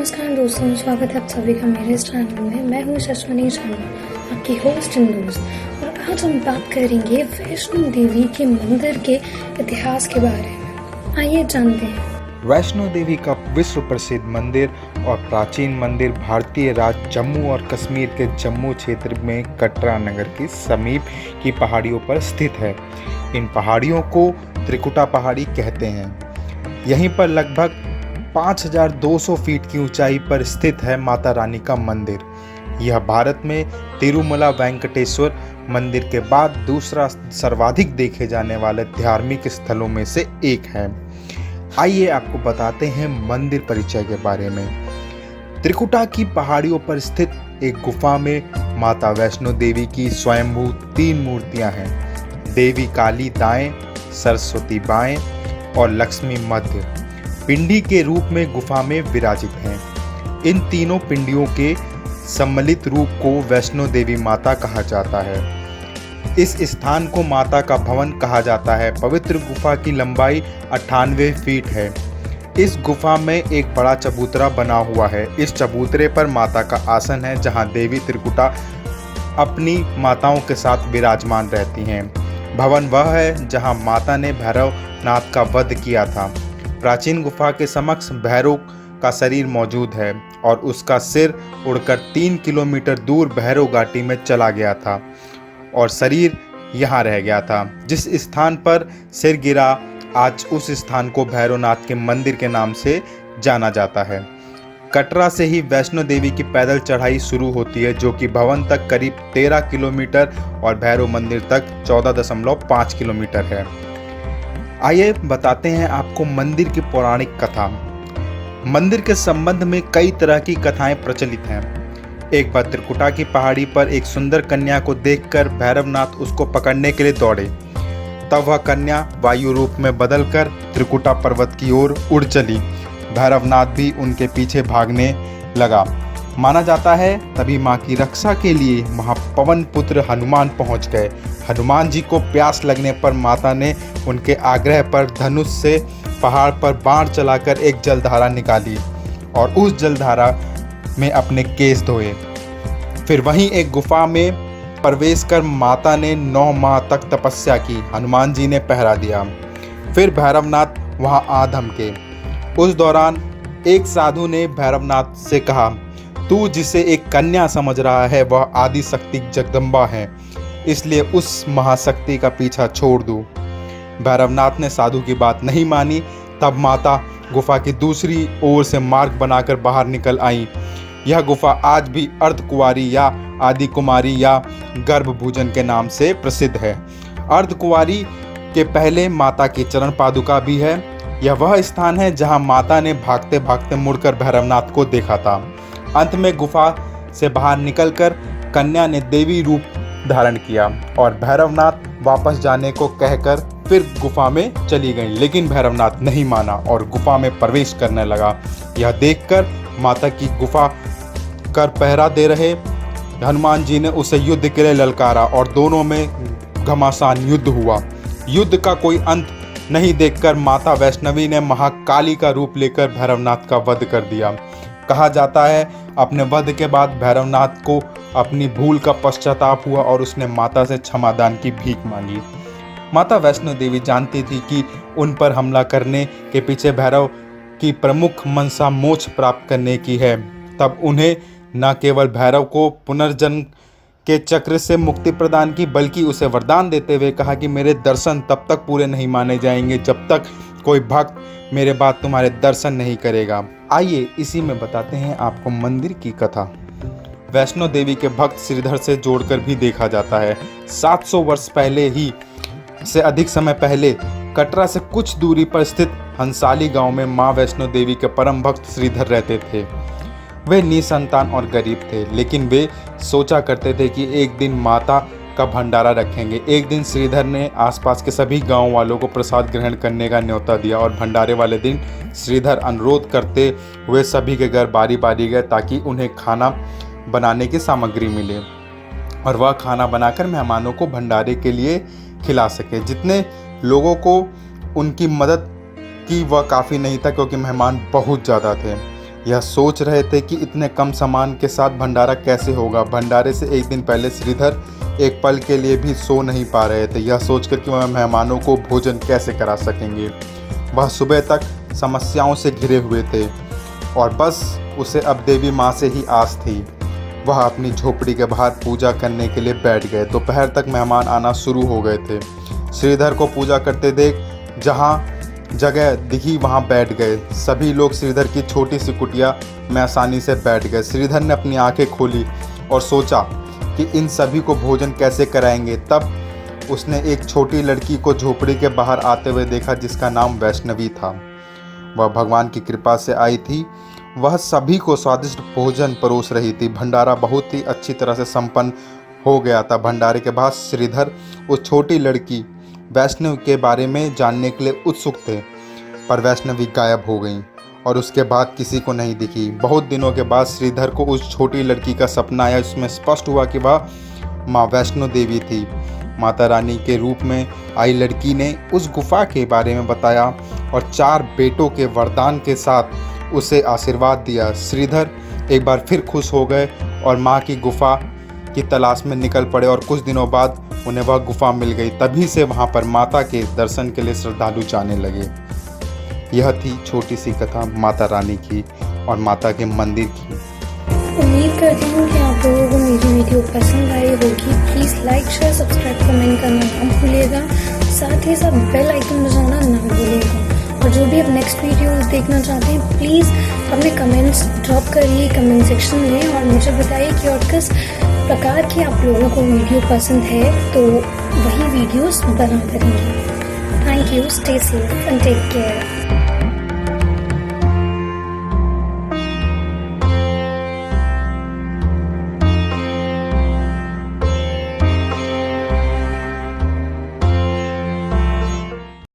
नमस्कार दोस्तों, स्वागत है आप सभी का मेरे इस चैनल में। मैं हूँ शश्वनी शर्मा, आपकी होस्ट इन दोस्त। और आज हम बात करेंगे वैष्णो देवी के मंदिर के इतिहास के बारे में। आइए जानते हैं। वैष्णो देवी का विश्व प्रसिद्ध मंदिर और प्राचीन मंदिर भारतीय राज्य जम्मू और कश्मीर के जम्मू क्षेत्र में कटरा नगर के समीप की पहाड़ियों पर स्थित है। इन पहाड़ियों को त्रिकुटा पहाड़ी कहते हैं। यहीं पर लगभग 5200 फीट की ऊंचाई पर स्थित है माता रानी का मंदिर। यह भारत में तिरुमला वेंकटेश्वर मंदिर के बाद दूसरा सर्वाधिक देखे जाने वाले धार्मिक स्थलों में से एक है। आइए आपको बताते हैं मंदिर परिचय के बारे में। त्रिकुटा की पहाड़ियों पर स्थित एक गुफा में माता वैष्णो देवी की स्वयंभू 3 मूर्तियां हैं। देवी काली दाएं, सरस्वती बाएं और लक्ष्मी मध्य पिंडी के रूप में गुफा में विराजित हैं। इन तीनों पिंडियों के सम्मिलित रूप को वैष्णो देवी माता कहा जाता है। इस स्थान को माता का भवन कहा जाता है। पवित्र गुफा की लंबाई 98 फीट है। इस गुफा में एक बड़ा चबूतरा बना हुआ है। इस चबूतरे पर माता का आसन है, जहां देवी त्रिकुटा अपनी माताओं के साथ विराजमान रहती हैं। भवन वह है जहां माता ने भैरव नाथ का वध किया था। प्राचीन गुफा के समक्ष भैरव का शरीर मौजूद है और उसका सिर उड़कर 3 किलोमीटर दूर भैरव घाटी में चला गया था और शरीर यहाँ रह गया था। जिस स्थान पर सिर गिरा, आज उस स्थान को भैरवनाथ के मंदिर के नाम से जाना जाता है। कटरा से ही वैष्णो देवी की पैदल चढ़ाई शुरू होती है, जो कि भवन तक करीब 13 किलोमीटर और भैरव मंदिर तक 14.5 किलोमीटर है। आइए बताते हैं आपको मंदिर की पौराणिक कथा। मंदिर के संबंध में कई तरह की कथाएं प्रचलित हैं। एक बार त्रिकुटा की पहाड़ी पर एक सुंदर कन्या को देखकर भैरवनाथ उसको पकड़ने के लिए दौड़े। तब वह कन्या वायु रूप में बदलकर त्रिकुटा पर्वत की ओर उड़ चली। भैरवनाथ भी उनके पीछे भागने लगा। माना जाता है तभी मां की रक्षा के लिए महापवन पुत्र हनुमान पहुंच गए। हनुमान जी को प्यास लगने पर माता ने उनके आग्रह पर धनुष से पहाड़ पर बाण चलाकर एक जलधारा निकाली और उस जलधारा में अपने केस धोए। फिर वहीं एक गुफा में प्रवेश कर माता ने 9 माह तक तपस्या की। हनुमान जी ने पहरा दिया। फिर भैरवनाथ वहां आ धमके। उस दौरान एक साधु ने भैरवनाथ से कहा, तू जिसे एक कन्या समझ रहा है वह आदि शक्ति जगदम्बा है, इसलिए उस महाशक्ति का पीछा छोड़ दूं। भैरवनाथ ने साधु की बात नहीं मानी। तब माता गुफा की दूसरी ओर से मार्ग बनाकर बाहर निकल आई। यह गुफा आज भी अर्धकुंवारी या आदि कुमारी या गर्भभूजन के नाम से प्रसिद्ध है। अर्धकुंवारी के पहले माता की चरण पादुका भी है। यह वह स्थान है जहां माता ने भागते भागते मुड़कर भैरवनाथ को देखा था। अंत में गुफा से बाहर निकलकर कन्या ने देवी रूप धारण किया और भैरवनाथ वापस जाने को कहकर फिर गुफा में चली गई, लेकिन भैरवनाथ नहीं माना और गुफा में प्रवेश करने लगा। यह देखकर माता की गुफा कर पहरा दे रहे हनुमान जी ने उसे युद्ध के लिए ललकारा और दोनों में घमासान युद्ध हुआ। युद्ध का कोई अंत नहीं देखकर माता वैष्णवी ने महाकाली का रूप लेकर भैरवनाथ का वध कर दिया। कहा जाता है अपने वध के बाद भैरवनाथ को अपनी भूल का पश्चाताप हुआ और उसने माता से क्षमादान की भीख मांगी। माता वैष्णो देवी जानती थी कि उन पर हमला करने के पीछे भैरव की प्रमुख मंशा मोक्ष प्राप्त करने की है। तब उन्हें न केवल भैरव को पुनर्जन्म के चक्र से मुक्ति प्रदान की, बल्कि उसे वरदान देते हुए कहा कि मेरे दर्शन तब तक पूरे नहीं माने जाएंगे जब तक कोई भक्त मेरे बाद तुम्हारे दर्शन नहीं करेगा। आइए इसी में बताते हैं आपको मंदिर की कथा। वैष्णो देवी के भक्त श्रीधर से जोड़कर भी देखा जाता है। 700 वर्ष पहले ही से अधिक समय पहले कटरा से कुछ दूरी पर स्थित हंसाली गांव में मां वैष्णो देवी के परम भक्त श्रीधर रहते थे। वे निसंतान और गरीब थे, लेकिन वे सोचा करते थे कि एक दिन माता का भंडारा रखेंगे। एक दिन श्रीधर ने आसपास के सभी गांव वालों को प्रसाद ग्रहण करने का न्योता दिया और भंडारे वाले दिन श्रीधर अनुरोध करते हुए सभी के घर बारी बारी गए ताकि उन्हें खाना बनाने की सामग्री मिले और वह खाना बनाकर मेहमानों को भंडारे के लिए खिला सके। जितने लोगों को उनकी मदद की वह काफ़ी नहीं था, क्योंकि मेहमान बहुत ज़्यादा थे। यह सोच रहे थे कि इतने कम सामान के साथ भंडारा कैसे होगा। भंडारे से एक दिन पहले श्रीधर एक पल के लिए भी सो नहीं पा रहे थे, यह सोचकर कि वह मेहमानों को भोजन कैसे करा सकेंगे। वह सुबह तक समस्याओं से घिरे हुए थे और बस उसे अब देवी माँ से ही आस थी। वह अपनी झोपड़ी के बाहर पूजा करने के लिए बैठ गए। दोपहर तक मेहमान आना शुरू हो गए थे। श्रीधर को पूजा करते देख जहाँ जगह दिखी वहाँ बैठ गए। सभी लोग श्रीधर की छोटी सी कुटिया में आसानी से बैठ गए। श्रीधर ने अपनी आंखें खोली और सोचा कि इन सभी को भोजन कैसे कराएंगे। तब उसने एक छोटी लड़की को झोपड़ी के बाहर आते हुए देखा जिसका नाम वैष्णवी था। वह भगवान की कृपा से आई थी। वह सभी को स्वादिष्ट भोजन परोस रही थी। भंडारा बहुत ही अच्छी तरह से संपन्न हो गया था। भंडारे के बाद श्रीधर उस छोटी लड़की वैष्णवी के बारे में जानने के लिए उत्सुक थे, पर वैष्णवी गायब हो गई और उसके बाद किसी को नहीं दिखी। बहुत दिनों के बाद श्रीधर को उस छोटी लड़की का सपना आया। उसमें स्पष्ट हुआ कि वह माँ वैष्णो देवी थी। माता रानी के रूप में आई लड़की ने उस गुफा के बारे में बताया और 4 बेटों के वरदान के साथ उसे आशीर्वाद दिया। श्रीधर एक बार फिर खुश हो गए और माँ की गुफा की तलाश में निकल पड़े और कुछ दिनों बाद उन्हें वह गुफा मिल गई। तभी से वहाँ पर माता के दर्शन के लिए श्रद्धालु जाने लगे। यह थी छोटी सी कथा माता रानी की और माता के मंदिर की। उम्मीद करती हूँ कि आप लोगों को मेरी वीडियो पसंद आई होगी। Please like, share, subscribe, comment करना ना भूलिएगा। साथ ही साथ बेल आइकन बजाना ना भूलिएगा। और जो भी आप नेक्स्ट वीडियोस देखना चाहते हैं प्लीज़ अपने कमेंट्स ड्रॉप करिए कमेंट सेक्शन में और मुझे बताइए कि और किस प्रकार की आप लोगों को वीडियो पसंद है, तो वही वीडियोस बना करेंगे। Thank you, stay safe and take care.